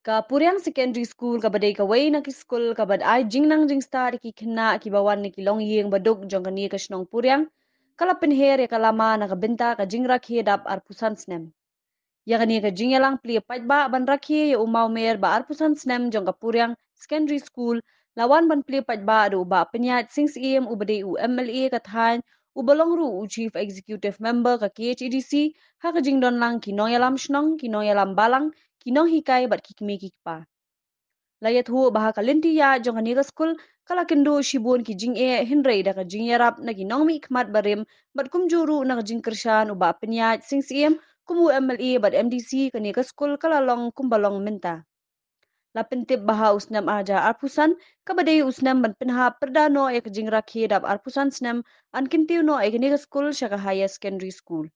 Ka Puriang Secondary School ka baday ka way na ki school ka bad ay jing nang jing star ki kina ki bawan ni kilong yeng badug jong kani ka snong Puriang kala penher ya kalama na kabenta ka jing rakhi dap arpusan snem. Ya kani ka jing yalang pli pajba ban rakhi ya umau mer ba arpusan snem jong ka Puriang Secondary School lawan ban pli pajba adu ba penyat sings iem ubade u MLA ka than ubalong ru u Chief Executive Member ka KHEDC ha ka jing don lang kinong yalam snong kinong yalam balang kinong hikai bat kikmi kikpa. Layat hu baha kalinti ya jong kani ka school kala kendo shibun ki jing e hinrei da ka jing yarap na kinong mi ikmat barim bat kumjuru na ka jing kershan uba penyat sing siem kumu MLA bat MDC kani ka school kala long kumbalong minta. Lapentip baha usnam aja arpusan kabadai usnam ban penha perdano e ka jing rakhi dap arpusan snam an kintiu no e kani ka school syaka higher secondary school.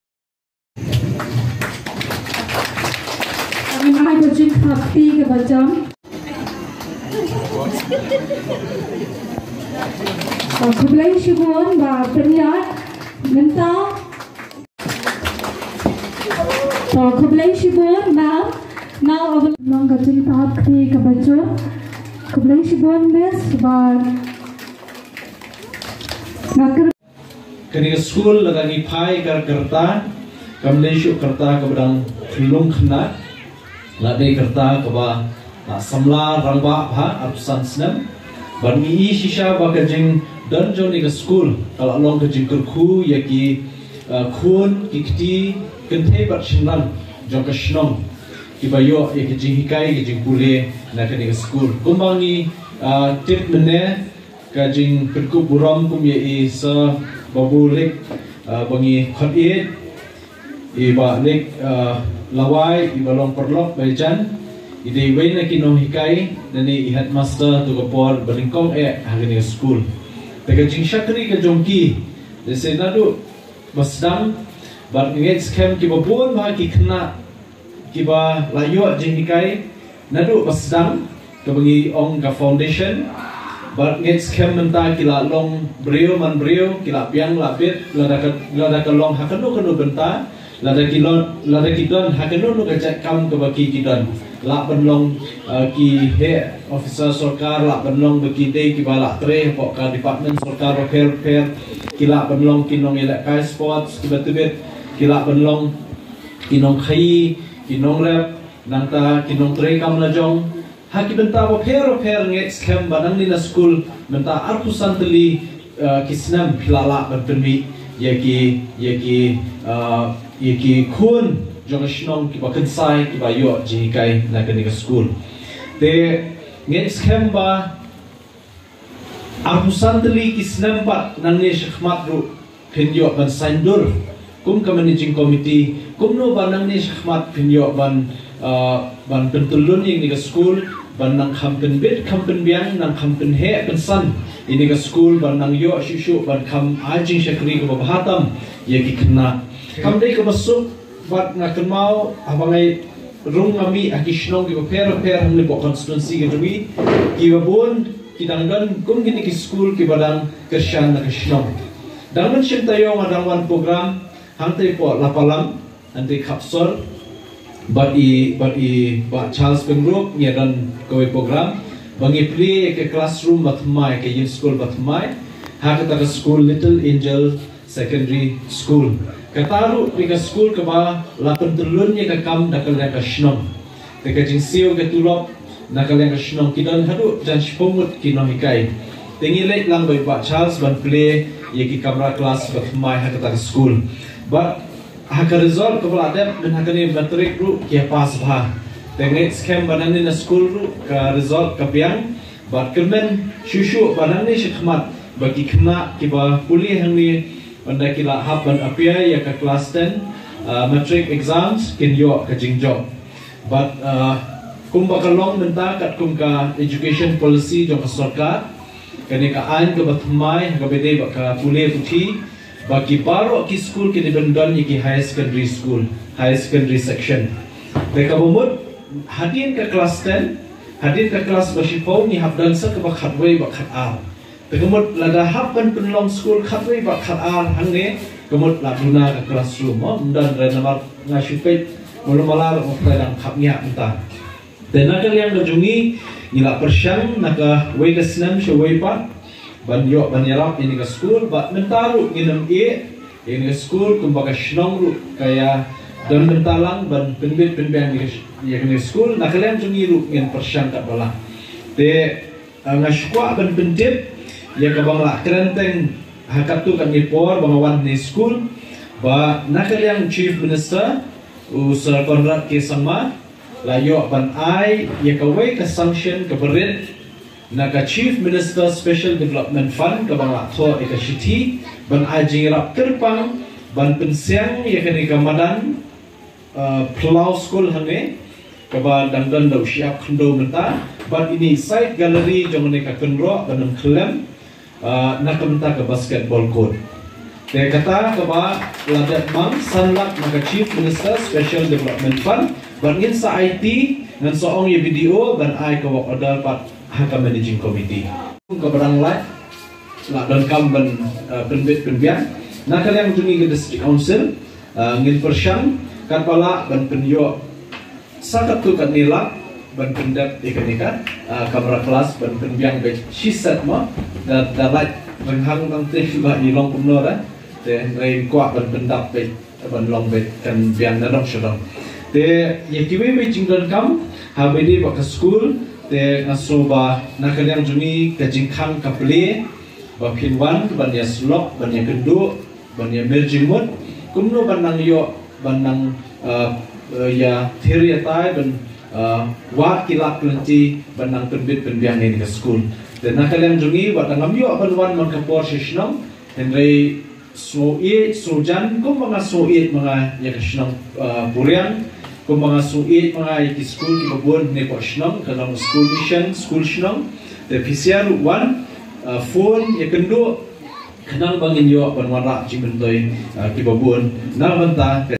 Ai có chuyện happy ke bacham Kublai shibun ba penyat minta Kublai shibun now aval long ka chuyện happy ke bacham Kublai shibun mes ba nakar kani school lagani phai karta kamleshu karta kabadang lung khna lade karta kaba samla rangba bha arpusan snem bangi I shisha ba kajing dan joni ka school kala long kajing kurku yaki khun kikti kenthe bat shinlan jong ka shnong kibayo yaki jing hikai kajing pule na kani ka school kumbangi tip mene kajing kurku buram kum ye isa babulik bangi khat iba lek lawai iba long perlok bajan ide wena kinong hikai nani I headmaster tu kapor balingkong hagani school teka jing shakri ka jongki de se nadu masdang bat ngets kem ki babon ma ki khna ki ba layo jing hikai nadu masdang ka bangi ong ka foundation bat ngets kem menta kila long brio man brio kila piang lapit lada ka long hakanu kanu benta lada kidon hakanu no ka kam ka baki kidon la banlong ki he officer sarkar la banlong baki de ki bala tre po ka department sarkar repair ki la banlong kinong kai sports ki batubet ki la banlong kinong khai kinong rap nangta kinong tre kam la jong haki benta po repair ngets kem banang ni na school benta arpusan teli kisnam pilala berpenmi yaki khun jong shnong ki bakan sai ki ba yo jikai na kani school te ngets kem ba arpusan teli kisnam pat nang ne shkhmat ru phinyo ban sandur kum ka managing committee kum no banang ne shkhmat phinyo ban pentulun ing ni school ban nang kampen bit kampen biang nang kampen he ban san ini ka school ban nang yo shushu ban kam ajing shakri ko bahatam ye ki khna kam dei ko basuk bat ngakan mau abangai rung ami akishnong ki per hang ni bo constituency ki dumi ki babon ki dangdan kum gini ki school ki badang kershan na kishnong dangan shin tayo ngadang wan program hang tay po lapalam anti kapsol but Charles Pembroke nya dan kowe program bangi play ke classroom batmai ke yin school batmai ha ka school Little Angel Secondary School kataru pika school ka ba lapan telun nya ka kam dakal ka shnong te ka jing sio ke tulop nakal ka shnong kidan hadu jan shpomut kinong hikai tengi lek lang bai ba Charles ban play ye ki kamera class batmai ha ka school but haka result ko bala dem ben haka ni matric ru kia pass bha tengai scam banani na school ru ka result ka piang bat kemen shushu banani shikmat bagi kena ki ba puli hang ni banda kila hab ban apia ya ka class 10 matric exams kin yo ka jingjo but kum bakalong menta kat kum ka education policy jo ka sarkar kani ka ain ka batmai ka bede ba ka puli puthi bagi baru ki school ki dibendon ki high secondary section mereka memut hadin ke kelas 10 hadin ke kelas basipau ni habdan sa ka khatwei ba khat ar tegumut lada habban penlong school khatwei ba khat ar hangne kemut labuna ke classroom dan renamar ngasupet mulu malar okta dang khapnya entah Dan nakal yang kejungi ila persyang naka way kesnam shaway pa ban yo ban yarap ini ke school ba mentaru nginam ini ke school kumbaga shnong ru kaya dan mentalang ban penbit penbang ini school nakal yang jungi ru ngin persyang tak bala te ngashkwa ban pendip ya kabang la kerenteng hakatu kan ngipor bangawan ni school ba nakal yang chief minister Sir Conrad K. Sangma layo ban ai ya kawai ka sanction ka berit na ka Chief Minister Special Development Fund ka bang atho ka shiti ban ai jingrap terpang ban pensiang ya kani ka madan Pulau School hange ka ba dandan do siap khndo menta ban ini side gallery jomne ka kenro ban klem na ka menta ka basketball court te kata ka ba ladat mang sanlak maka Chief Minister Special Development Fund ban ngin sa IT ngan soong ye video ban ai ka wak order pat haka managing committee ka barang lai la dan kam ban penbit penbian nakal yang jungi ke district council ngin persyang kan pala ban penyo sakat tu kan nila ban pendap ikan kamera kelas ban penbiang be shisat ma da lai renghang tang te ba ni long kumno da te ngai kwa ban pendap be ban long be kan bian na dok shadong te yekiwe be jingdan kam habedi ba ka school te ngasoba nakaliang jungi ka jingkhang ka ple ba phinwan ban ya slok ban ya kendu ban ya merjimut kumno ban nang yo ban nang ya theory atai ban wat kilak lenti ban nang penbit penbiang ni ka school te nakaliang jungi ba tangam yo ban wan man ka por shishnam henry so jan ko mga so mga ya kashnam purian kung mga suit mga iki school ki babon ne ko shnong kanang school mission school shnong the PCR 1 phone ya kendo kanang bangin yo ban wala jimentoy ki babon na banta